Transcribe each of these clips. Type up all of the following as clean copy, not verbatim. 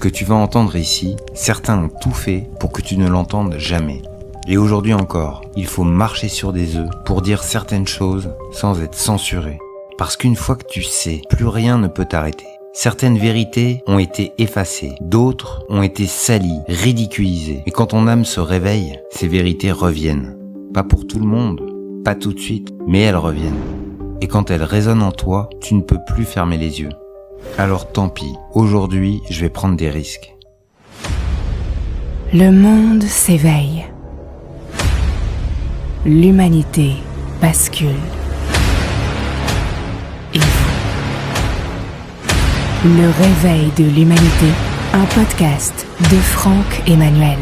que tu vas entendre ici, certains ont tout fait pour que tu ne l'entendes jamais. Et aujourd'hui encore, il faut marcher sur des œufs pour dire certaines choses sans être censuré. Parce qu'une fois que tu sais, plus rien ne peut t'arrêter. Certaines vérités ont été effacées, d'autres ont été salies, ridiculisées. Et quand ton âme se réveille, ces vérités reviennent. Pas pour tout le monde, pas tout de suite, mais elles reviennent. Et quand elles résonnent en toi, tu ne peux plus fermer les yeux. Alors tant pis, aujourd'hui, je vais prendre des risques. Le monde s'éveille. L'humanité bascule. Et vous? Le réveil de l'humanité, un podcast de Franck Emmanuel.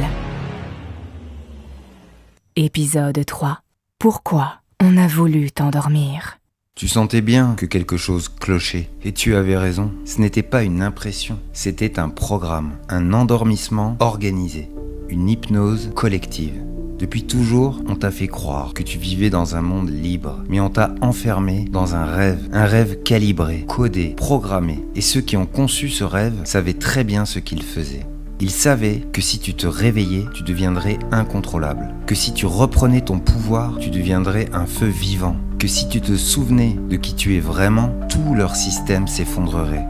Épisode 3. Pourquoi on a voulu t'endormir? Tu sentais bien que quelque chose clochait, et tu avais raison. Ce n'était pas une impression, c'était un programme, un endormissement organisé, une hypnose collective. Depuis toujours, on t'a fait croire que tu vivais dans un monde libre, mais on t'a enfermé dans un rêve calibré, codé, programmé. Et ceux qui ont conçu ce rêve savaient très bien ce qu'ils faisaient. Ils savaient que si tu te réveillais, tu deviendrais incontrôlable, que si tu reprenais ton pouvoir, tu deviendrais un feu vivant, que si tu te souvenais de qui tu es vraiment, tout leur système s'effondrerait.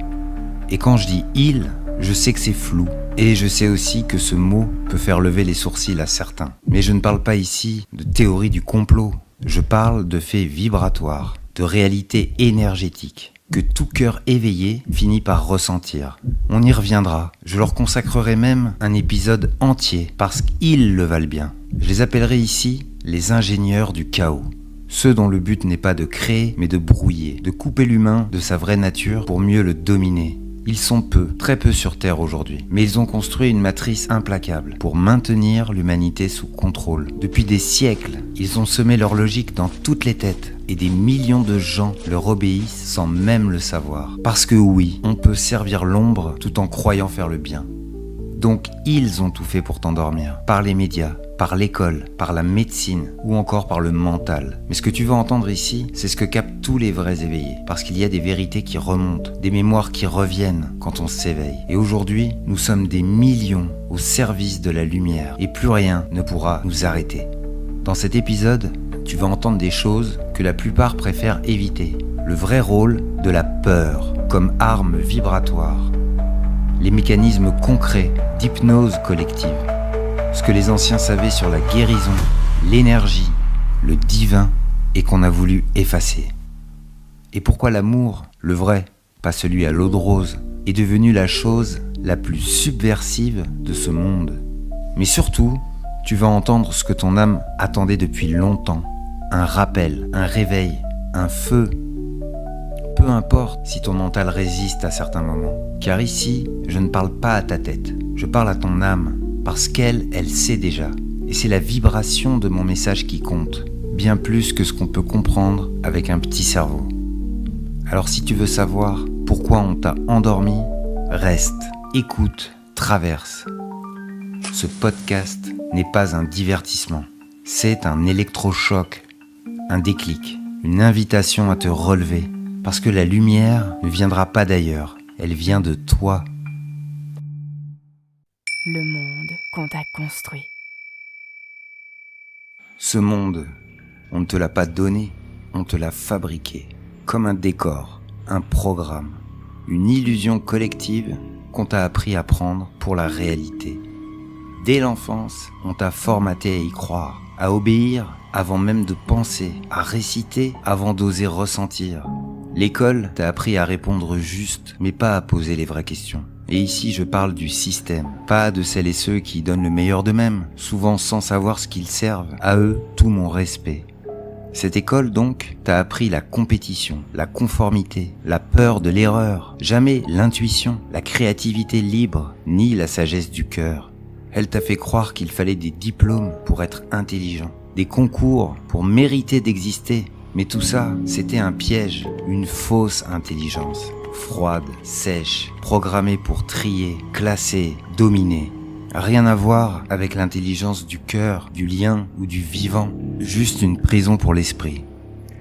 Et quand je dis « ils », je sais que c'est flou, et je sais aussi que ce mot peut faire lever les sourcils à certains. Mais je ne parle pas ici de théorie du complot, je parle de faits vibratoires, de réalité énergétique, que tout cœur éveillé finit par ressentir. On y reviendra, je leur consacrerai même un épisode entier, parce qu'ils le valent bien. Je les appellerai ici les ingénieurs du chaos. Ceux dont le but n'est pas de créer, mais de brouiller, de couper l'humain de sa vraie nature pour mieux le dominer. Ils sont peu, très peu sur Terre aujourd'hui, mais ils ont construit une matrice implacable pour maintenir l'humanité sous contrôle. Depuis des siècles, ils ont semé leur logique dans toutes les têtes, et des millions de gens leur obéissent sans même le savoir. Parce que oui, on peut servir l'ombre tout en croyant faire le bien. Donc ils ont tout fait pour t'endormir, par les médias, par l'école, par la médecine ou encore par le mental. Mais ce que tu vas entendre ici, c'est ce que captent tous les vrais éveillés. Parce qu'il y a des vérités qui remontent, des mémoires qui reviennent quand on s'éveille. Et aujourd'hui, nous sommes des millions au service de la lumière et plus rien ne pourra nous arrêter. Dans cet épisode, tu vas entendre des choses que la plupart préfèrent éviter. Le vrai rôle de la peur comme arme vibratoire. Les mécanismes concrets d'hypnose collective. Ce que les anciens savaient sur la guérison, l'énergie, le divin et qu'on a voulu effacer. Et pourquoi l'amour, le vrai, pas celui à l'eau de rose, est devenu la chose la plus subversive de ce monde. Mais surtout, tu vas entendre ce que ton âme attendait depuis longtemps. Un rappel, un réveil, un feu. Peu importe si ton mental résiste à certains moments. Car ici, je ne parle pas à ta tête, je parle à ton âme. Parce qu'elle sait déjà. Et c'est la vibration de mon message qui compte. Bien plus que ce qu'on peut comprendre avec un petit cerveau. Alors si tu veux savoir pourquoi on t'a endormi, reste, écoute, traverse. Ce podcast n'est pas un divertissement. C'est un électrochoc, un déclic, une invitation à te relever. Parce que la lumière ne viendra pas d'ailleurs, elle vient de toi. Le monde qu'on t'a construit. Ce monde, on ne te l'a pas donné, on te l'a fabriqué. Comme un décor, un programme, une illusion collective qu'on t'a appris à prendre pour la réalité. Dès l'enfance, on t'a formaté à y croire, à obéir avant même de penser, à réciter avant d'oser ressentir. L'école t'a appris à répondre juste, mais pas à poser les vraies questions. Et ici, je parle du système, pas de celles et ceux qui donnent le meilleur d'eux-mêmes, souvent sans savoir ce qu'ils servent. À eux, tout mon respect. Cette école, donc, t'a appris la compétition, la conformité, la peur de l'erreur, jamais l'intuition, la créativité libre, ni la sagesse du cœur. Elle t'a fait croire qu'il fallait des diplômes pour être intelligent, des concours pour mériter d'exister. Mais tout ça, c'était un piège, une fausse intelligence. Froide, sèche, programmée pour trier, classer, dominer. Rien à voir avec l'intelligence du cœur, du lien ou du vivant. Juste une prison pour l'esprit.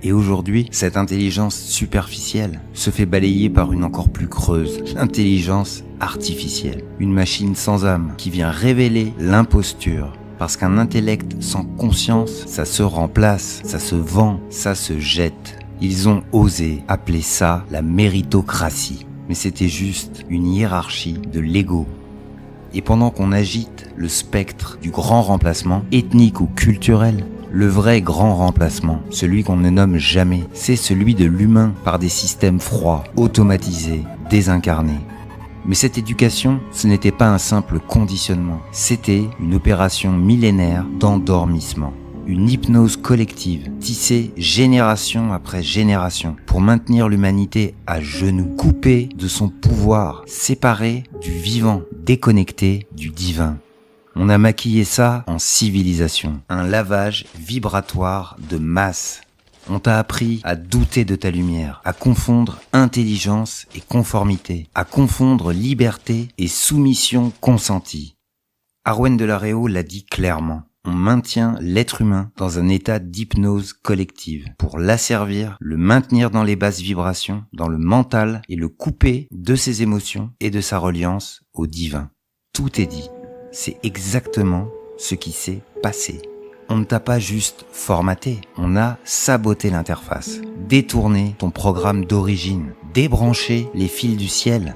Et aujourd'hui, cette intelligence superficielle se fait balayer par une encore plus creuse, l'intelligence artificielle. Une machine sans âme qui vient révéler l'imposture. Parce qu'un intellect sans conscience, ça se remplace, ça se vend, ça se jette. Ils ont osé appeler ça la méritocratie. Mais c'était juste une hiérarchie de l'ego. Et pendant qu'on agite le spectre du grand remplacement, ethnique ou culturel, le vrai grand remplacement, celui qu'on ne nomme jamais, c'est celui de l'humain par des systèmes froids, automatisés, désincarnés. Mais cette éducation, ce n'était pas un simple conditionnement, c'était une opération millénaire d'endormissement. Une hypnose collective, tissée génération après génération, pour maintenir l'humanité à genoux, coupée de son pouvoir, séparée du vivant, déconnectée du divin. On a maquillé ça en civilisation, un lavage vibratoire de masse. On t'a appris à douter de ta lumière, à confondre intelligence et conformité, à confondre liberté et soumission consentie. Arwen de la Réau l'a dit clairement. On maintient l'être humain dans un état d'hypnose collective pour l'asservir, le maintenir dans les basses vibrations, dans le mental et le couper de ses émotions et de sa reliance au divin. Tout est dit. C'est exactement ce qui s'est passé. On ne t'a pas juste formaté, on a saboté l'interface, détourné ton programme d'origine, débranché les fils du ciel.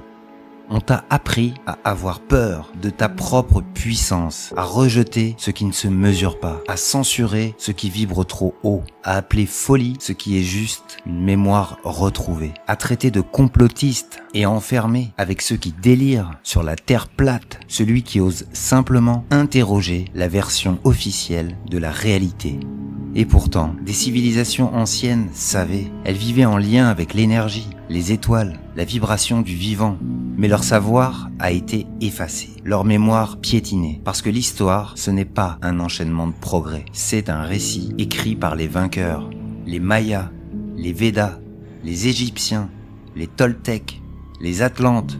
On t'a appris à avoir peur de ta propre puissance, à rejeter ce qui ne se mesure pas, à censurer ce qui vibre trop haut, à appeler folie ce qui est juste une mémoire retrouvée, à traiter de complotiste et à enfermer avec ceux qui délirent sur la terre plate, celui qui ose simplement interroger la version officielle de la réalité. Et pourtant, des civilisations anciennes savaient, elles vivaient en lien avec l'énergie, les étoiles, la vibration du vivant. Mais leur savoir a été effacé, leur mémoire piétinée, parce que l'histoire, ce n'est pas un enchaînement de progrès, c'est un récit écrit par les vainqueurs, les Mayas, les Védas, les Égyptiens, les Toltecs, les Atlantes,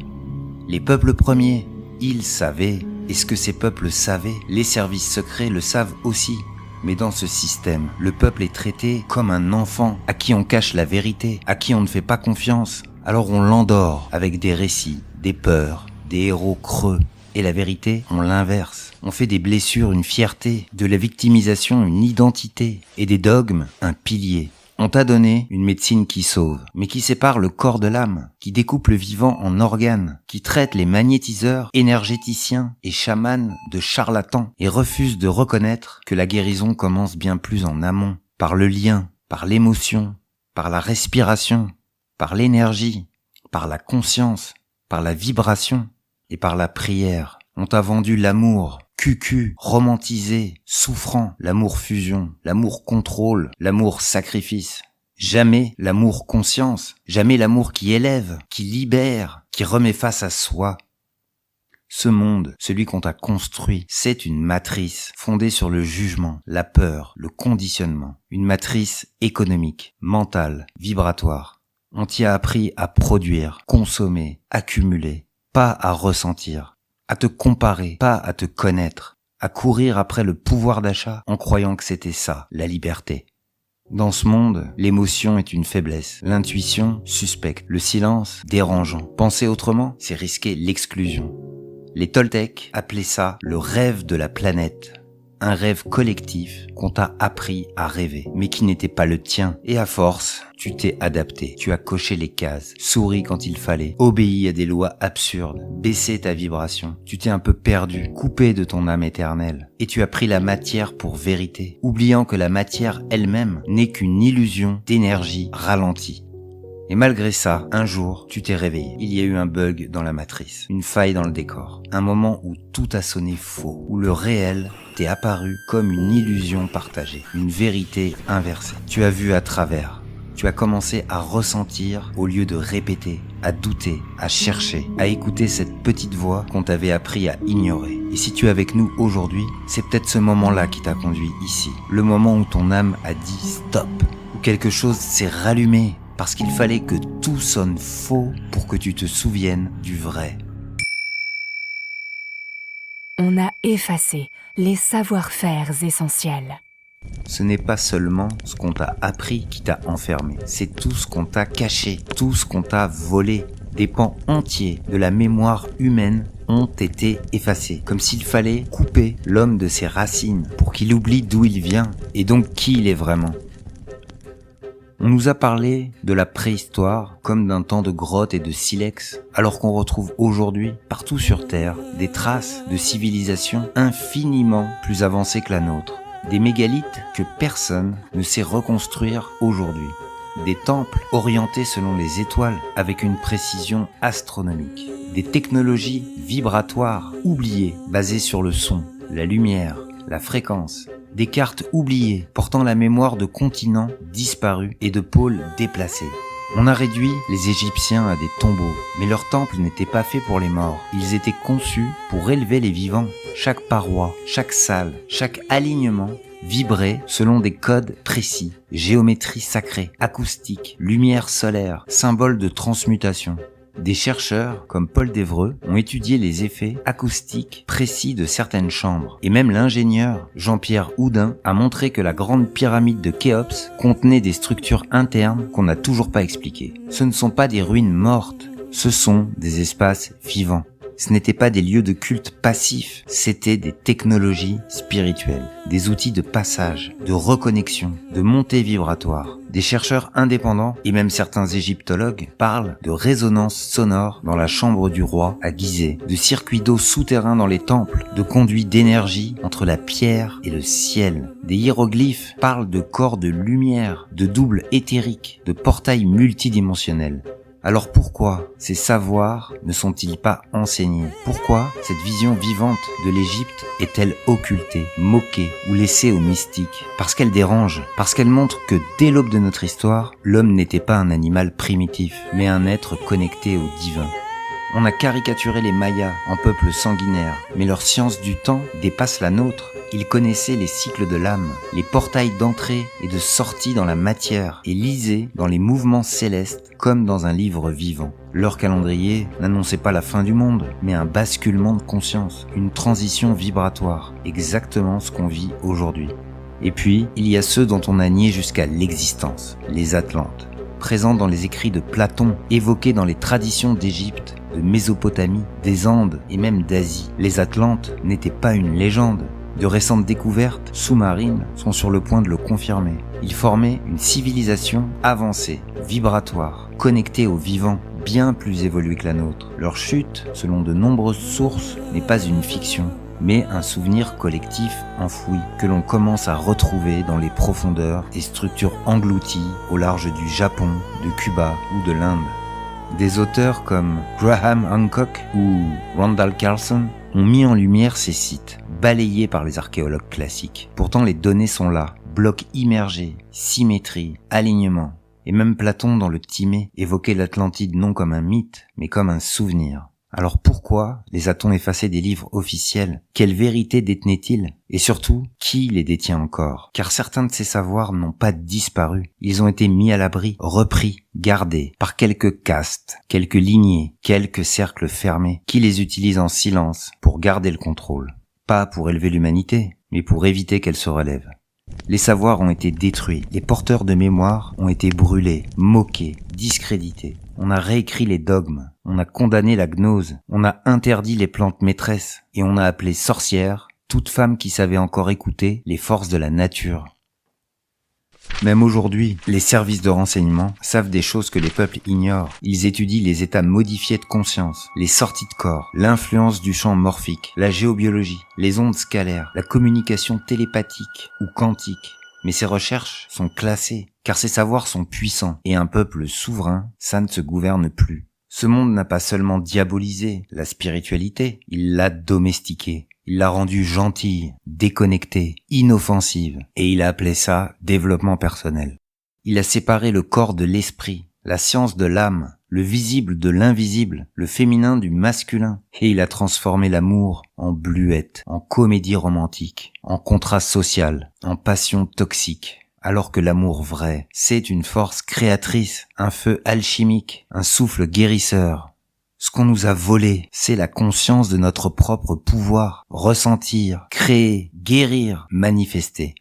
les peuples premiers. Ils savaient, et ce que ces peuples savaient, les services secrets le savent aussi. Mais dans ce système, le peuple est traité comme un enfant à qui on cache la vérité, à qui on ne fait pas confiance. Alors on l'endort avec des récits, des peurs, des héros creux. Et la vérité, on l'inverse. On fait des blessures une fierté, de la victimisation une identité, et des dogmes un pilier. On t'a donné une médecine qui sauve, mais qui sépare le corps de l'âme, qui découpe le vivant en organes, qui traite les magnétiseurs, énergéticiens et chamans de charlatans, et refuse de reconnaître que la guérison commence bien plus en amont, par le lien, par l'émotion, par la respiration, par l'énergie, par la conscience, par la vibration et par la prière. On t'a vendu l'amour, cucu, romantisé, souffrant, l'amour fusion, l'amour contrôle, l'amour sacrifice. Jamais l'amour conscience, jamais l'amour qui élève, qui libère, qui remet face à soi. Ce monde, celui qu'on t'a construit, c'est une matrice fondée sur le jugement, la peur, le conditionnement. Une matrice économique, mentale, vibratoire. On t'y a appris à produire, consommer, accumuler, pas à ressentir. À te comparer, pas à te connaître, à courir après le pouvoir d'achat en croyant que c'était ça, la liberté. Dans ce monde, l'émotion est une faiblesse, l'intuition suspecte, le silence dérangeant. Penser autrement, c'est risquer l'exclusion. Les Toltecs appelaient ça le rêve de la planète. Un rêve collectif qu'on t'a appris à rêver, mais qui n'était pas le tien. Et à force, tu t'es adapté, tu as coché les cases, souri quand il fallait, obéi à des lois absurdes, baissé ta vibration. Tu t'es un peu perdu, coupé de ton âme éternelle. Et tu as pris la matière pour vérité, oubliant que la matière elle-même n'est qu'une illusion d'énergie ralentie. Et malgré ça, un jour, tu t'es réveillé. Il y a eu un bug dans la matrice, une faille dans le décor, un moment où tout a sonné faux, où le réel t'est apparu comme une illusion partagée, une vérité inversée. Tu as vu à travers. Tu as commencé à ressentir au lieu de répéter, à douter, à chercher, à écouter cette petite voix qu'on t'avait appris à ignorer. Et si tu es avec nous aujourd'hui, c'est peut-être ce moment-là qui t'a conduit ici. Le moment où ton âme a dit stop, où quelque chose s'est rallumé, parce qu'il fallait que tout sonne faux pour que tu te souviennes du vrai. On a effacé les savoir-faire essentiels. Ce n'est pas seulement ce qu'on t'a appris qui t'a enfermé, c'est tout ce qu'on t'a caché, tout ce qu'on t'a volé. Des pans entiers de la mémoire humaine ont été effacés, comme s'il fallait couper l'homme de ses racines pour qu'il oublie d'où il vient et donc qui il est vraiment. On nous a parlé de la préhistoire comme d'un temps de grottes et de silex, alors qu'on retrouve aujourd'hui, partout sur Terre, des traces de civilisations infiniment plus avancées que la nôtre. Des mégalithes que personne ne sait reconstruire aujourd'hui. Des temples orientés selon les étoiles avec une précision astronomique. Des technologies vibratoires oubliées basées sur le son, la lumière, la fréquence. Des cartes oubliées portant la mémoire de continents disparus et de pôles déplacés. On a réduit les Égyptiens à des tombeaux, mais leurs temples n'étaient pas faits pour les morts. Ils étaient conçus pour élever les vivants. Chaque paroi, chaque salle, chaque alignement vibrait selon des codes précis. Géométrie sacrée, acoustique, lumière solaire, symbole de transmutation. Des chercheurs, comme Paul d'Évreux, ont étudié les effets acoustiques précis de certaines chambres. Et même l'ingénieur Jean-Pierre Houdin a montré que la grande pyramide de Khéops contenait des structures internes qu'on n'a toujours pas expliquées. Ce ne sont pas des ruines mortes, ce sont des espaces vivants. Ce n'étaient pas des lieux de culte passifs, c'était des technologies spirituelles, des outils de passage, de reconnexion, de montée vibratoire. Des chercheurs indépendants et même certains égyptologues parlent de résonance sonore dans la chambre du roi à Gizeh, de circuits d'eau souterrains dans les temples, de conduits d'énergie entre la pierre et le ciel. Des hiéroglyphes parlent de corps de lumière, de doubles éthériques, de portails multidimensionnels. Alors pourquoi ces savoirs ne sont-ils pas enseignés? Pourquoi cette vision vivante de l'Égypte est-elle occultée, moquée ou laissée aux mystiques? Parce qu'elle dérange, parce qu'elle montre que dès l'aube de notre histoire, l'homme n'était pas un animal primitif, mais un être connecté au divin. On a caricaturé les Mayas en peuple sanguinaire, mais leur science du temps dépasse la nôtre. Ils connaissaient les cycles de l'âme, les portails d'entrée et de sortie dans la matière, et lisaient dans les mouvements célestes comme dans un livre vivant. Leur calendrier n'annonçait pas la fin du monde, mais un basculement de conscience, une transition vibratoire, exactement ce qu'on vit aujourd'hui. Et puis, il y a ceux dont on a nié jusqu'à l'existence, les Atlantes. Présents dans les écrits de Platon, évoqués dans les traditions d'Égypte, de Mésopotamie, des Andes et même d'Asie. Les Atlantes n'étaient pas une légende. De récentes découvertes sous-marines sont sur le point de le confirmer. Ils formaient une civilisation avancée, vibratoire, connectée au vivant, bien plus évoluée que la nôtre. Leur chute, selon de nombreuses sources, n'est pas une fiction, mais un souvenir collectif enfoui, que l'on commence à retrouver dans les profondeurs des structures englouties au large du Japon, de Cuba ou de l'Inde. Des auteurs comme Graham Hancock ou Randall Carlson ont mis en lumière ces sites, balayés par les archéologues classiques. Pourtant les données sont là, blocs immergés, symétrie, alignement. Et même Platon dans le Timée évoquait l'Atlantide non comme un mythe, mais comme un souvenir. Alors pourquoi les a-t-on effacés des livres officiels? Quelle vérité détenaient-ils? Et surtout, qui les détient encore? Car certains de ces savoirs n'ont pas disparu. Ils ont été mis à l'abri, repris, gardés par quelques castes, quelques lignées, quelques cercles fermés qui les utilisent en silence pour garder le contrôle. Pas pour élever l'humanité, mais pour éviter qu'elle se relève. Les savoirs ont été détruits, les porteurs de mémoire ont été brûlés, moqués, discrédités. On a réécrit les dogmes, on a condamné la gnose, on a interdit les plantes maîtresses et on a appelé sorcière toute femme qui savait encore écouter les forces de la nature. Même aujourd'hui, les services de renseignement savent des choses que les peuples ignorent. Ils étudient les états modifiés de conscience, les sorties de corps, l'influence du champ morphique, la géobiologie, les ondes scalaires, la communication télépathique ou quantique. Mais ces recherches sont classées, car ces savoirs sont puissants, et un peuple souverain, ça ne se gouverne plus. Ce monde n'a pas seulement diabolisé la spiritualité, il l'a domestiquée. Il l'a rendue gentille, déconnectée, inoffensive, et il a appelé ça développement personnel. Il a séparé le corps de l'esprit, la science de l'âme, le visible de l'invisible, le féminin du masculin, et il a transformé l'amour en bluette, en comédie romantique, en contrat social, en passion toxique. Alors que l'amour vrai, c'est une force créatrice, un feu alchimique, un souffle guérisseur. Ce qu'on nous a volé, c'est la conscience de notre propre pouvoir, ressentir, créer, guérir, manifester.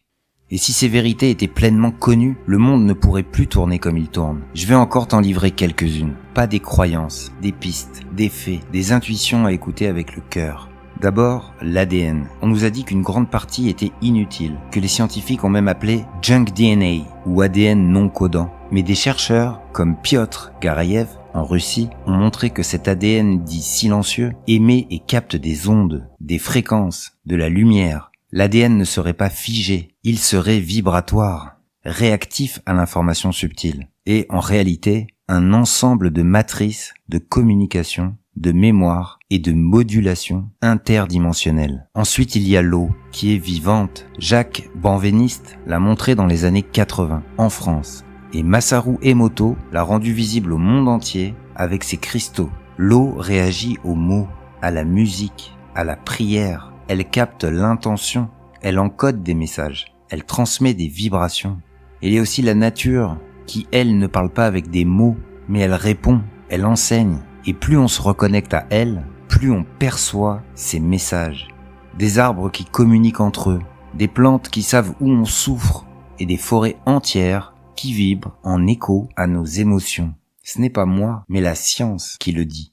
Et si ces vérités étaient pleinement connues, le monde ne pourrait plus tourner comme il tourne. Je vais encore t'en livrer quelques-unes. Pas des croyances, des pistes, des faits, des intuitions à écouter avec le cœur. D'abord, l'ADN. On nous a dit qu'une grande partie était inutile, que les scientifiques ont même appelé junk DNA ou ADN non codant. Mais des chercheurs, comme Piotr Garayev en Russie, ont montré que cet ADN dit silencieux émet et capte des ondes, des fréquences, de la lumière. L'ADN ne serait pas figé, il serait vibratoire, réactif à l'information subtile. Et en réalité, un ensemble de matrices, de communication, de mémoire et de modulation interdimensionnelle. Ensuite, il y a l'eau, qui est vivante. Jacques Benveniste l'a montré dans les années 80, en France. Et Masaru Emoto l'a rendu visible au monde entier avec ses cristaux. L'eau réagit aux mots, à la musique, à la prière. Elle capte l'intention, elle encode des messages, elle transmet des vibrations. Il y a aussi la nature, qui elle ne parle pas avec des mots, mais elle répond, elle enseigne. Et plus on se reconnecte à elle, plus on perçoit ces messages. Des arbres qui communiquent entre eux, des plantes qui savent où on souffre, et des forêts entières qui vibrent en écho à nos émotions. Ce n'est pas moi, mais la science qui le dit.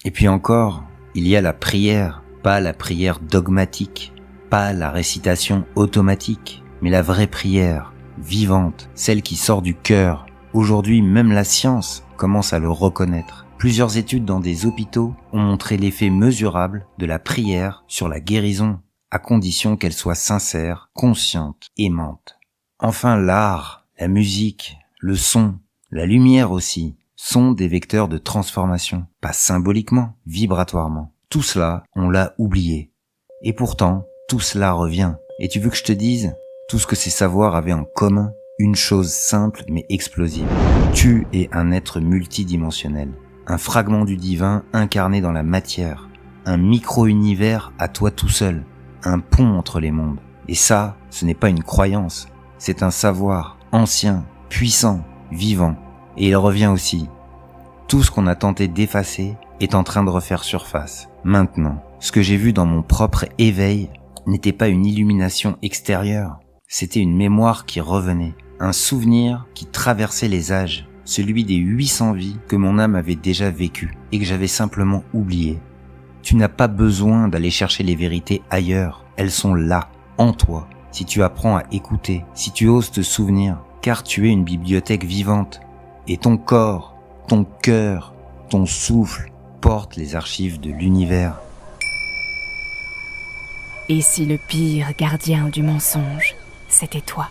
Et puis encore, il y a la prière, pas la prière dogmatique, pas la récitation automatique, mais la vraie prière, vivante, celle qui sort du cœur. Aujourd'hui, même la science commence à le reconnaître. Plusieurs études dans des hôpitaux ont montré l'effet mesurable de la prière sur la guérison, à condition qu'elle soit sincère, consciente, aimante. Enfin, l'art, la musique, le son, la lumière aussi, sont des vecteurs de transformation, pas symboliquement, vibratoirement. Tout cela, on l'a oublié. Et pourtant, tout cela revient. Et tu veux que je te dise, tout ce que ces savoirs avaient en commun, une chose simple mais explosive. Tu es un être multidimensionnel. Un fragment du divin incarné dans la matière, un micro-univers à toi tout seul, un pont entre les mondes. Et ça, ce n'est pas une croyance, c'est un savoir ancien, puissant, vivant. Et il revient aussi. Tout ce qu'on a tenté d'effacer est en train de refaire surface. Maintenant, ce que j'ai vu dans mon propre éveil n'était pas une illumination extérieure, c'était une mémoire qui revenait, un souvenir qui traversait les âges. Celui des 800 vies que mon âme avait déjà vécues et que j'avais simplement oubliées. Tu n'as pas besoin d'aller chercher les vérités ailleurs, elles sont là, en toi, si tu apprends à écouter, si tu oses te souvenir, car tu es une bibliothèque vivante, et ton corps, ton cœur, ton souffle portent les archives de l'univers. Et si le pire gardien du mensonge, c'était toi ?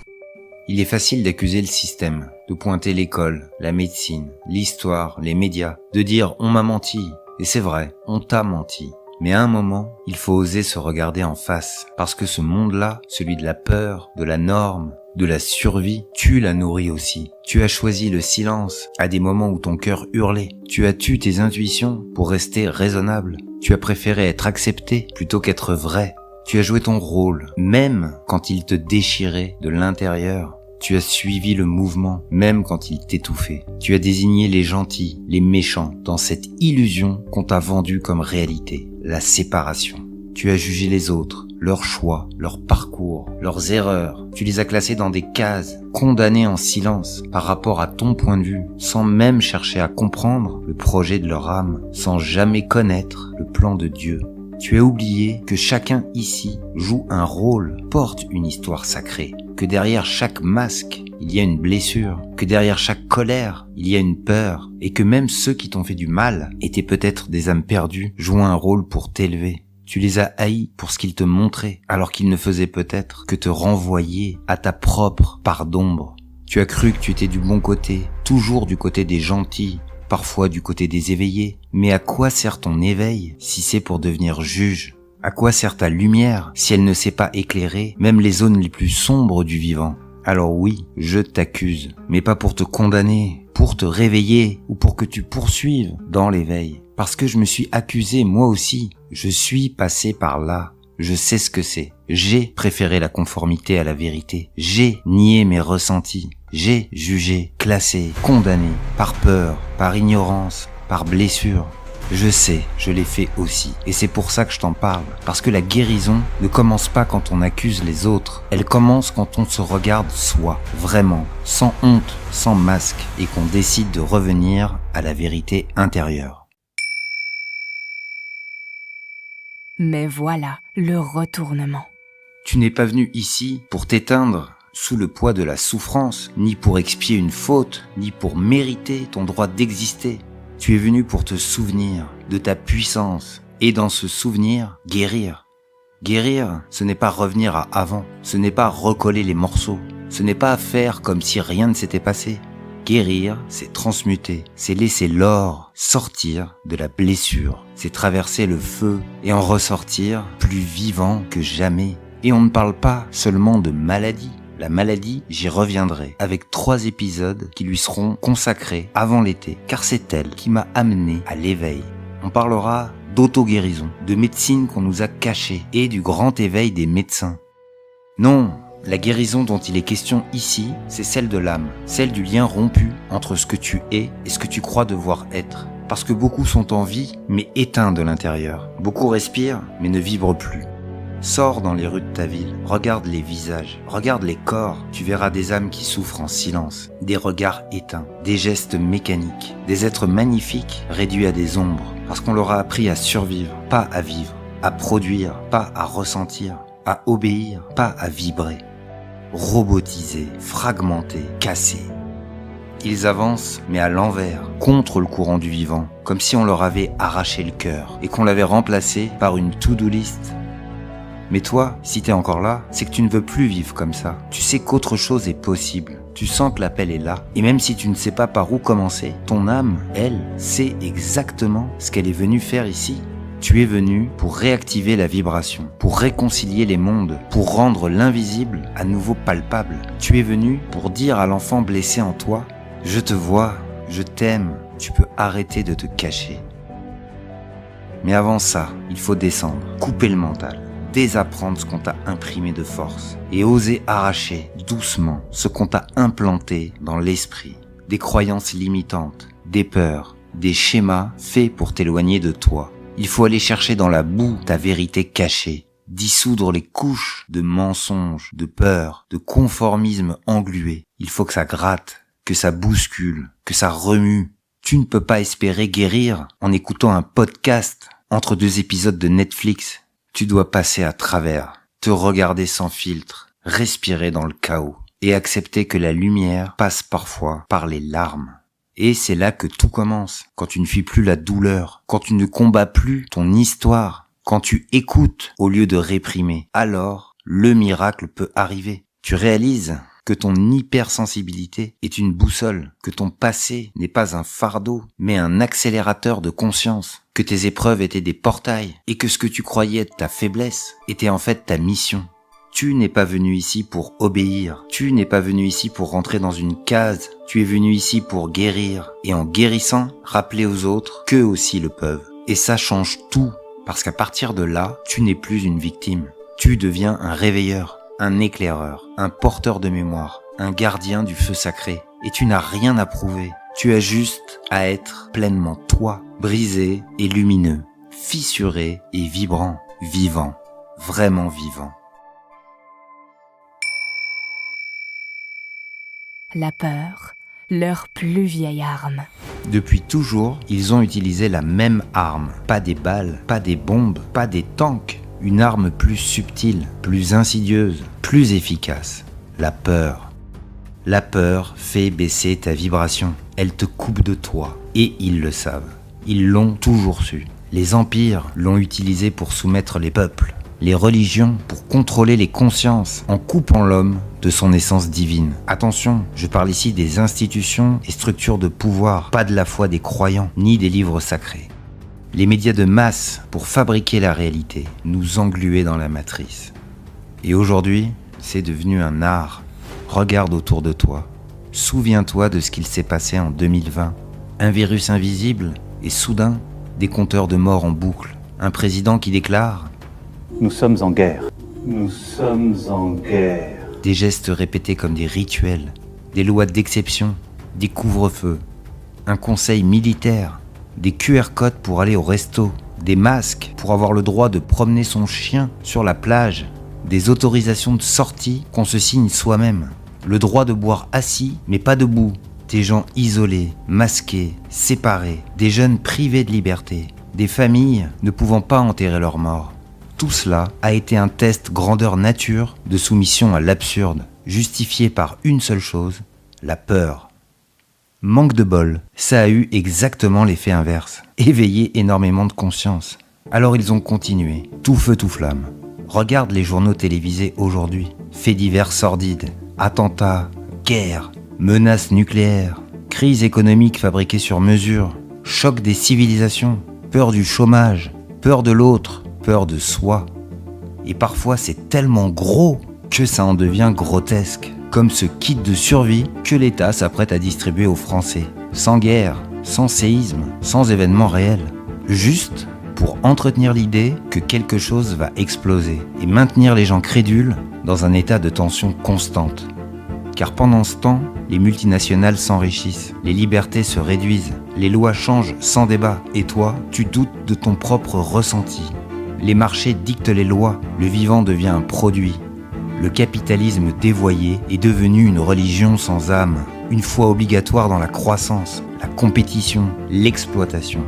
Il est facile d'accuser le système, de pointer l'école, la médecine, l'histoire, les médias, de dire « on m'a menti ». Et c'est vrai, on t'a menti. Mais à un moment, il faut oser se regarder en face, parce que ce monde-là, celui de la peur, de la norme, de la survie, tu l'as nourri aussi. Tu as choisi le silence à des moments où ton cœur hurlait. Tu as tué tes intuitions pour rester raisonnable. Tu as préféré être accepté plutôt qu'être vrai. Tu as joué ton rôle, même quand il te déchirait de l'intérieur. Tu as suivi le mouvement, même quand il t'étouffait. Tu as désigné les gentils, les méchants, dans cette illusion qu'on t'a vendue comme réalité, la séparation. Tu as jugé les autres, leurs choix, leur parcours, leurs erreurs. Tu les as classés dans des cases, condamnés en silence par rapport à ton point de vue, sans même chercher à comprendre le projet de leur âme, sans jamais connaître le plan de Dieu. Tu as oublié que chacun ici joue un rôle, porte une histoire sacrée, que derrière chaque masque, il y a une blessure, que derrière chaque colère, il y a une peur, et que même ceux qui t'ont fait du mal étaient peut-être des âmes perdues, jouant un rôle pour t'élever. Tu les as haïs pour ce qu'ils te montraient, alors qu'ils ne faisaient peut-être que te renvoyer à ta propre part d'ombre. Tu as cru que tu étais du bon côté, toujours du côté des gentils, parfois du côté des éveillés. Mais à quoi sert ton éveil si c'est pour devenir juge ? À quoi sert ta lumière si elle ne sait pas éclairer même les zones les plus sombres du vivant ? Alors oui, je t'accuse, mais pas pour te condamner, pour te réveiller ou pour que tu poursuives dans l'éveil. Parce que je me suis accusé moi aussi, je suis passé par là. Je sais ce que c'est. J'ai préféré la conformité à la vérité. J'ai nié mes ressentis. J'ai jugé, classé, condamné, par peur, par ignorance, par blessure. Je sais, je l'ai fait aussi. Et c'est pour ça que je t'en parle. Parce que la guérison ne commence pas quand on accuse les autres. Elle commence quand on se regarde soi, vraiment, sans honte, sans masque, et qu'on décide de revenir à la vérité intérieure. Mais voilà le retournement. Tu n'es pas venu ici pour t'éteindre sous le poids de la souffrance, ni pour expier une faute, ni pour mériter ton droit d'exister. Tu es venu pour te souvenir de ta puissance et dans ce souvenir, guérir. Guérir, ce n'est pas revenir à avant, ce n'est pas recoller les morceaux, ce n'est pas faire comme si rien ne s'était passé. Guérir, c'est transmuter, c'est laisser l'or sortir de la blessure, c'est traverser le feu et en ressortir plus vivant que jamais. Et on ne parle pas seulement de maladie. La maladie, j'y reviendrai avec 3 épisodes qui lui seront consacrés avant l'été, car c'est elle qui m'a amené à l'éveil. On parlera d'auto-guérison, de médecine qu'on nous a cachée et du grand éveil des médecins. Non, la guérison dont il est question ici, c'est celle de l'âme, celle du lien rompu entre ce que tu es et ce que tu crois devoir être. Parce que beaucoup sont en vie, mais éteints de l'intérieur. Beaucoup respirent, mais ne vibrent plus. Sors dans les rues de ta ville, regarde les visages, regarde les corps, tu verras des âmes qui souffrent en silence, des regards éteints, des gestes mécaniques, des êtres magnifiques réduits à des ombres, parce qu'on leur a appris à survivre, pas à vivre, à produire, pas à ressentir, à obéir, pas à vibrer. Robotisés, fragmentés, cassés. Ils avancent, mais à l'envers, contre le courant du vivant, comme si on leur avait arraché le cœur et qu'on l'avait remplacé par une to-do list. Mais toi, si t'es encore là, c'est que tu ne veux plus vivre comme ça. Tu sais qu'autre chose est possible. Tu sens que l'appel est là. Et même si tu ne sais pas par où commencer, ton âme, elle, sait exactement ce qu'elle est venue faire ici. Tu es venu pour réactiver la vibration, pour réconcilier les mondes, pour rendre l'invisible à nouveau palpable. Tu es venu pour dire à l'enfant blessé en toi, « Je te vois, je t'aime, tu peux arrêter de te cacher. » Mais avant ça, il faut descendre, couper le mental. Désapprendre ce qu'on t'a imprimé de force et oser arracher doucement ce qu'on t'a implanté dans l'esprit, des croyances limitantes, des peurs, des schémas faits pour t'éloigner de toi. Il faut aller chercher dans la boue ta vérité cachée, dissoudre les couches de mensonges, de peurs, de conformisme englué. Il faut que ça gratte, que ça bouscule, que ça remue. Tu ne peux pas espérer guérir en écoutant un podcast entre 2 épisodes de Netflix. Tu dois passer à travers, te regarder sans filtre, respirer dans le chaos et accepter que la lumière passe parfois par les larmes. Et c'est là que tout commence, quand tu ne fuis plus la douleur, quand tu ne combats plus ton histoire, quand tu écoutes au lieu de réprimer. Alors, le miracle peut arriver. Tu réalises que ton hypersensibilité est une boussole, que ton passé n'est pas un fardeau, mais un accélérateur de conscience, que tes épreuves étaient des portails, et que ce que tu croyais être ta faiblesse était en fait ta mission. Tu n'es pas venu ici pour obéir, tu n'es pas venu ici pour rentrer dans une case, tu es venu ici pour guérir, et en guérissant, rappeler aux autres qu'eux aussi le peuvent. Et ça change tout, parce qu'à partir de là, tu n'es plus une victime, tu deviens un réveilleur. Un éclaireur, un porteur de mémoire, un gardien du feu sacré. Et tu n'as rien à prouver. Tu as juste à être pleinement toi, brisé et lumineux, fissuré et vibrant, vivant, vraiment vivant. La peur, leur plus vieille arme. Depuis toujours, ils ont utilisé la même arme. Pas des balles, pas des bombes, pas des tanks. Une arme plus subtile, plus insidieuse, plus efficace. La peur. La peur fait baisser ta vibration. Elle te coupe de toi. Et ils le savent. Ils l'ont toujours su. Les empires l'ont utilisé pour soumettre les peuples. Les religions pour contrôler les consciences en coupant l'homme de son essence divine. Attention, je parle ici des institutions et structures de pouvoir, pas de la foi des croyants, ni des livres sacrés. Les médias de masse pour fabriquer la réalité, nous engluer dans la matrice. Et aujourd'hui, c'est devenu un art. Regarde autour de toi. Souviens-toi de ce qu'il s'est passé en 2020. Un virus invisible et soudain, des compteurs de morts en boucle. Un président qui déclare « Nous sommes en guerre. Nous sommes en guerre. » Des gestes répétés comme des rituels, des lois d'exception, des couvre-feux, un conseil militaire, des QR codes pour aller au resto, des masques pour avoir le droit de promener son chien sur la plage, des autorisations de sortie qu'on se signe soi-même, le droit de boire assis mais pas debout, des gens isolés, masqués, séparés, des jeunes privés de liberté, des familles ne pouvant pas enterrer leurs morts. Tout cela a été un test grandeur nature de soumission à l'absurde, justifié par une seule chose, la peur. Manque de bol, ça a eu exactement l'effet inverse, éveillé énormément de conscience. Alors ils ont continué, tout feu tout flamme. Regarde les journaux télévisés aujourd'hui, faits divers sordides, attentats, guerres, menaces nucléaires, crise économique fabriquée sur mesure, choc des civilisations, peur du chômage, peur de l'autre, peur de soi. Et parfois c'est tellement gros que ça en devient grotesque, comme ce kit de survie que l'État s'apprête à distribuer aux Français, sans guerre, sans séisme, sans événement réel, juste pour entretenir l'idée que quelque chose va exploser et maintenir les gens crédules dans un état de tension constante. Car pendant ce temps, les multinationales s'enrichissent, les libertés se réduisent, les lois changent sans débat, et toi, tu doutes de ton propre ressenti. Les marchés dictent les lois, le vivant devient un produit. Le capitalisme dévoyé est devenu une religion sans âme, une foi obligatoire dans la croissance, la compétition, l'exploitation.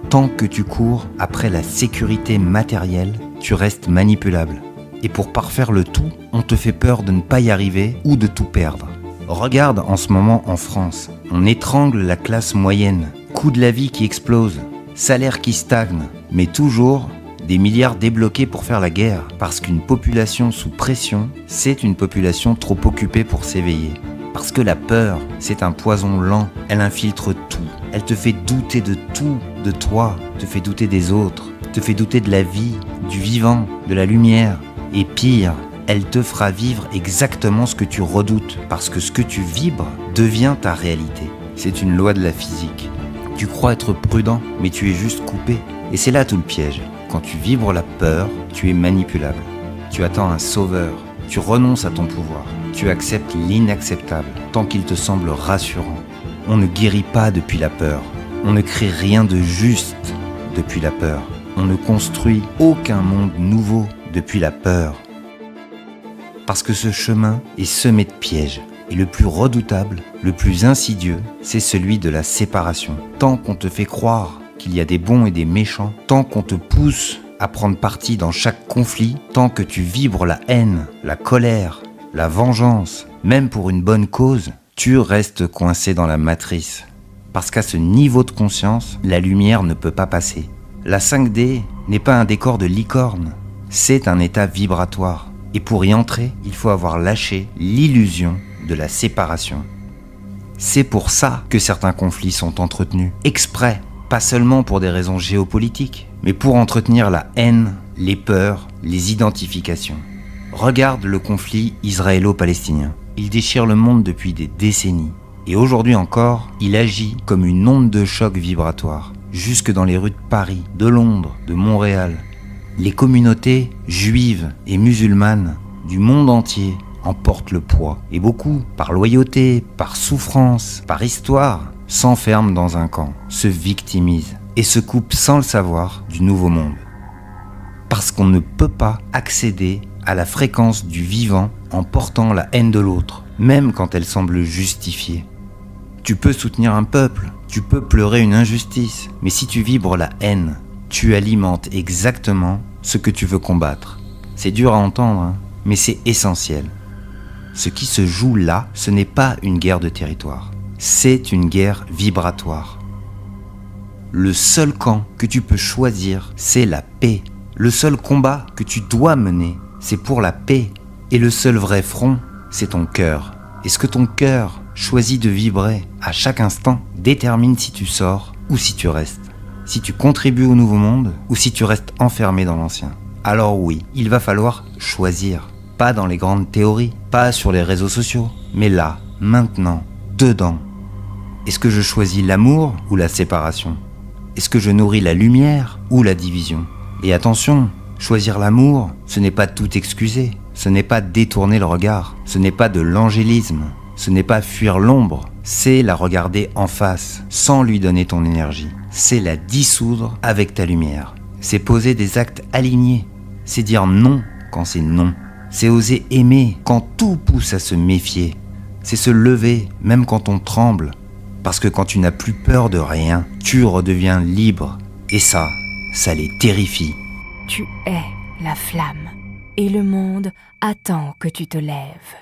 Tant que tu cours après la sécurité matérielle, tu restes manipulable. Et pour parfaire le tout, on te fait peur de ne pas y arriver ou de tout perdre. Regarde en ce moment en France, on étrangle la classe moyenne, coût de la vie qui explose, salaire qui stagne, mais toujours des milliards débloqués pour faire la guerre, parce qu'une population sous pression, c'est une population trop occupée pour s'éveiller. Parce que la peur, c'est un poison lent, elle infiltre tout, elle te fait douter de tout, de toi, te fait douter des autres, te fait douter de la vie, du vivant, de la lumière. Et pire, elle te fera vivre exactement ce que tu redoutes, parce que ce que tu vibres devient ta réalité. C'est une loi de la physique. Tu crois être prudent, mais tu es juste coupé. Et c'est là tout le piège. Quand tu vibres la peur, tu es manipulable. Tu attends un sauveur, tu renonces à ton pouvoir. Tu acceptes l'inacceptable, tant qu'il te semble rassurant. On ne guérit pas depuis la peur. On ne crée rien de juste depuis la peur. On ne construit aucun monde nouveau depuis la peur. Parce que ce chemin est semé de pièges. Et le plus redoutable, le plus insidieux, c'est celui de la séparation. Tant qu'on te fait croire qu'il y a des bons et des méchants, tant qu'on te pousse à prendre parti dans chaque conflit, tant que tu vibres la haine, la colère, la vengeance, même pour une bonne cause, tu restes coincé dans la matrice. Parce qu'à ce niveau de conscience, la lumière ne peut pas passer. La 5D n'est pas un décor de licorne, c'est un état vibratoire. Et pour y entrer, il faut avoir lâché l'illusion de la séparation. C'est pour ça que certains conflits sont entretenus, exprès, pas seulement pour des raisons géopolitiques, mais pour entretenir la haine, les peurs, les identifications. Regarde le conflit israélo-palestinien. Il déchire le monde depuis des décennies. Et aujourd'hui encore, il agit comme une onde de choc vibratoire, jusque dans les rues de Paris, de Londres, de Montréal. Les communautés juives et musulmanes du monde entier en portent le poids. Et beaucoup, par loyauté, par souffrance, par histoire, s'enferment dans un camp, se victimisent et se coupent sans le savoir du nouveau monde. Parce qu'on ne peut pas accéder à la fréquence du vivant en portant la haine de l'autre, même quand elle semble justifiée. Tu peux soutenir un peuple, tu peux pleurer une injustice, mais si tu vibres la haine, tu alimentes exactement ce que tu veux combattre. C'est dur à entendre, hein, mais c'est essentiel. Ce qui se joue là, ce n'est pas une guerre de territoire, c'est une guerre vibratoire. Le seul camp que tu peux choisir, c'est la paix. Le seul combat que tu dois mener, c'est pour la paix. Et le seul vrai front, c'est ton cœur. Et ce que ton cœur choisit de vibrer à chaque instant détermine si tu sors ou si tu restes. Si tu contribues au nouveau monde ou si tu restes enfermé dans l'ancien. Alors oui, il va falloir choisir. Pas dans les grandes théories, pas sur les réseaux sociaux, mais là, maintenant, dedans. Est-ce que je choisis l'amour ou la séparation ? Est-ce que je nourris la lumière ou la division ? Et attention, choisir l'amour, ce n'est pas tout excuser, ce n'est pas détourner le regard, ce n'est pas de l'angélisme, ce n'est pas fuir l'ombre, c'est la regarder en face, sans lui donner ton énergie. c'est la dissoudre avec ta lumière. C'est poser des actes alignés. C'est dire non quand c'est non. C'est oser aimer quand tout pousse à se méfier. C'est se lever même quand on tremble. Parce que quand tu n'as plus peur de rien, tu redeviens libre. Et ça les terrifie. Tu es la flamme, et le monde attend que tu te lèves.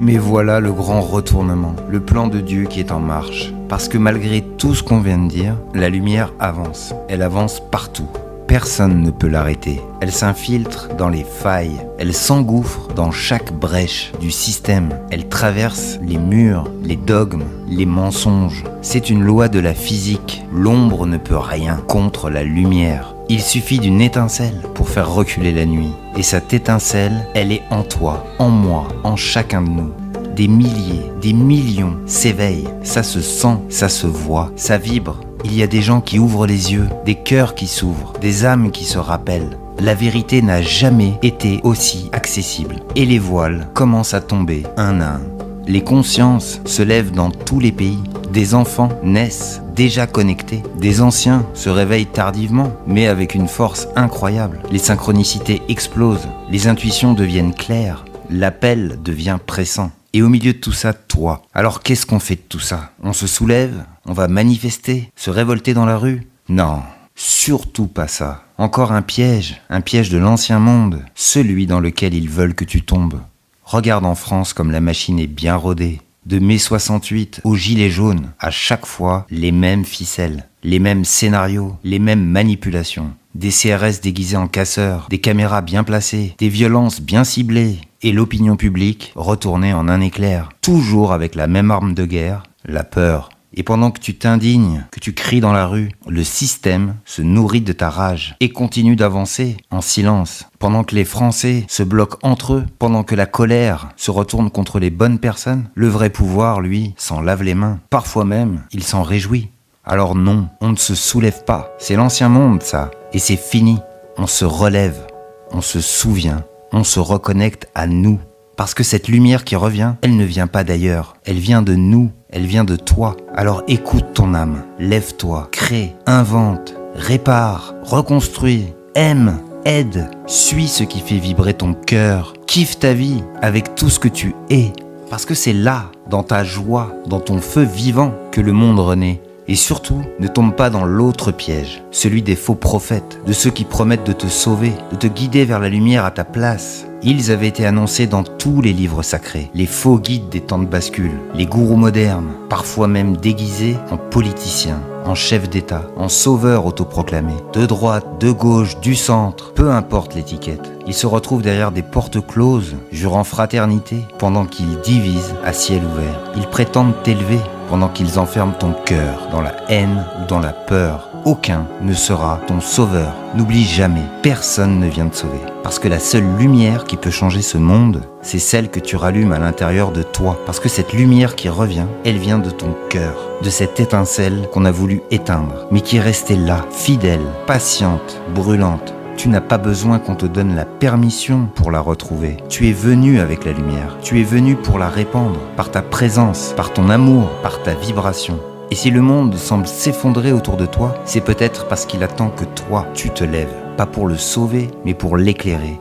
Mais voilà le grand retournement, le plan de Dieu qui est en marche. Parce que malgré tout ce qu'on vient de dire, la lumière avance. Elle avance partout. Personne ne peut l'arrêter. Elle s'infiltre dans les failles. Elle s'engouffre dans chaque brèche du système. Elle traverse les murs, les dogmes, les mensonges. C'est une loi de la physique. L'ombre ne peut rien contre la lumière. Il suffit d'une étincelle pour faire reculer la nuit. Et cette étincelle, elle est en toi, en moi, en chacun de nous. Des milliers, des millions s'éveillent. Ça se sent, ça se voit, ça vibre. Il y a des gens qui ouvrent les yeux, des cœurs qui s'ouvrent, des âmes qui se rappellent. La vérité n'a jamais été aussi accessible. Et les voiles commencent à tomber un à un. Les consciences se lèvent dans tous les pays. Des enfants naissent déjà connectés. Des anciens se réveillent tardivement, mais avec une force incroyable. Les synchronicités explosent. Les intuitions deviennent claires. L'appel devient pressant. Et au milieu de tout ça, toi. Alors qu'est-ce qu'on fait de tout ça? On se soulève? On va manifester? Se révolter dans la rue? Non, surtout pas ça. Encore un piège de l'ancien monde, celui dans lequel ils veulent que tu tombes. Regarde en France comme la machine est bien rodée. De mai 68 au gilet jaune, à chaque fois, les mêmes ficelles, les mêmes scénarios, les mêmes manipulations. Des CRS déguisés en casseurs, des caméras bien placées, des violences bien ciblées, et l'opinion publique retournée en un éclair, toujours avec la même arme de guerre, la peur. Et pendant que tu t'indignes, que tu cries dans la rue, le système se nourrit de ta rage et continue d'avancer en silence. Pendant que les Français se bloquent entre eux, pendant que la colère se retourne contre les bonnes personnes, le vrai pouvoir, lui, s'en lave les mains. Parfois même, il s'en réjouit. Alors non, on ne se soulève pas. C'est l'ancien monde, ça. Et c'est fini. On se relève. On se souvient. On se reconnecte à nous. Parce que cette lumière qui revient, elle ne vient pas d'ailleurs. Elle vient de nous. Elle vient de toi. Alors écoute ton âme. Lève-toi. Crée. Invente. Répare. Reconstruis. Aime. Aide. Suis ce qui fait vibrer ton cœur. Kiffe ta vie avec tout ce que tu es. Parce que c'est là, dans ta joie, dans ton feu vivant, que le monde renaît. Et surtout, ne tombe pas dans l'autre piège, celui des faux prophètes, de ceux qui promettent de te sauver, de te guider vers la lumière à ta place. Ils avaient été annoncés dans tous les livres sacrés, les faux guides des temps de bascule, les gourous modernes, parfois même déguisés en politiciens, en chefs d'État, en sauveurs autoproclamés, de droite, de gauche, du centre, peu importe l'étiquette. Ils se retrouvent derrière des portes closes, jurant fraternité, pendant qu'ils divisent à ciel ouvert. Ils prétendent t'élever, pendant qu'ils enferment ton cœur dans la haine ou dans la peur. Aucun ne sera ton sauveur. N'oublie jamais, personne ne vient te sauver. Parce que la seule lumière qui peut changer ce monde, c'est celle que tu rallumes à l'intérieur de toi. Parce que cette lumière qui revient, elle vient de ton cœur, de cette étincelle qu'on a voulu éteindre, mais qui est restée là, fidèle, patiente, brûlante. Tu n'as pas besoin qu'on te donne la permission pour la retrouver. Tu es venu avec la lumière. Tu es venu pour la répandre, par ta présence, par ton amour, par ta vibration. Et si le monde semble s'effondrer autour de toi, c'est peut-être parce qu'il attend que toi, tu te lèves. Pas pour le sauver, mais pour l'éclairer.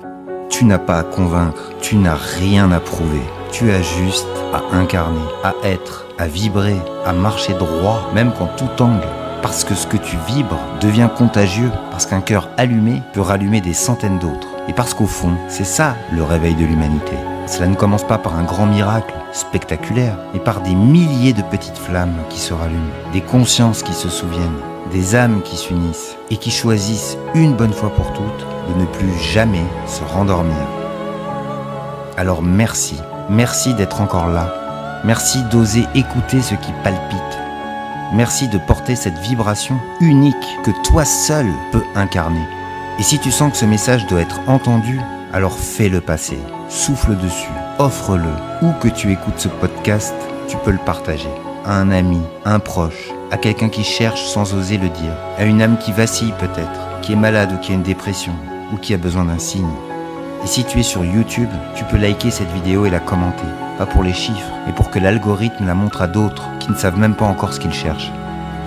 Tu n'as pas à convaincre, tu n'as rien à prouver. Tu as juste à incarner, à être, à vibrer, à marcher droit, même quand tout angle. Parce que ce que tu vibres devient contagieux, parce qu'un cœur allumé peut rallumer des centaines d'autres. Et parce qu'au fond, c'est ça le réveil de l'humanité. Cela ne commence pas par un grand miracle spectaculaire, mais par des milliers de petites flammes qui se rallument, des consciences qui se souviennent, des âmes qui s'unissent et qui choisissent une bonne fois pour toutes de ne plus jamais se rendormir. Alors merci d'être encore là. Merci d'oser écouter ce qui palpite. Merci de porter cette vibration unique que toi seul peux incarner. Et si tu sens que ce message doit être entendu, alors fais-le passer, souffle dessus, offre-le. Où que tu écoutes ce podcast, tu peux le partager. À un ami, à un proche, à quelqu'un qui cherche sans oser le dire, à une âme qui vacille peut-être, qui est malade ou qui a une dépression, ou qui a besoin d'un signe. Et si tu es sur YouTube, tu peux liker cette vidéo et la commenter. Pas pour les chiffres, mais pour que l'algorithme la montre à d'autres qui ne savent même pas encore ce qu'ils cherchent.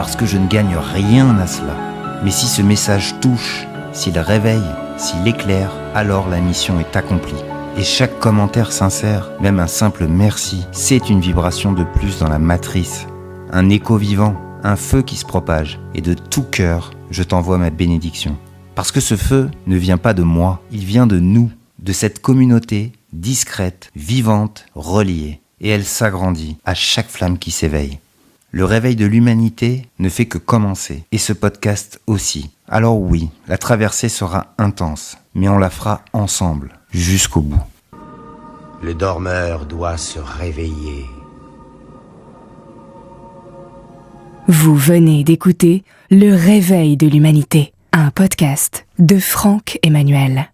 parce que je ne gagne rien à cela. Mais si ce message touche, s'il réveille, s'il éclaire, alors la mission est accomplie. Et chaque commentaire sincère, même un simple merci, c'est une vibration de plus dans la matrice. Un écho vivant, un feu qui se propage. Et de tout cœur, je t'envoie ma bénédiction. Parce que ce feu ne vient pas de moi, il vient de nous, de cette communauté discrète, vivante, reliée. Et elle s'agrandit à chaque flamme qui s'éveille. Le réveil de l'humanité ne fait que commencer, et ce podcast aussi. Alors oui, la traversée sera intense, mais on la fera ensemble, jusqu'au bout. Le dormeur doit se réveiller. Vous venez d'écouter Le Réveil de l'Humanité, un podcast de Franck Emmanuel.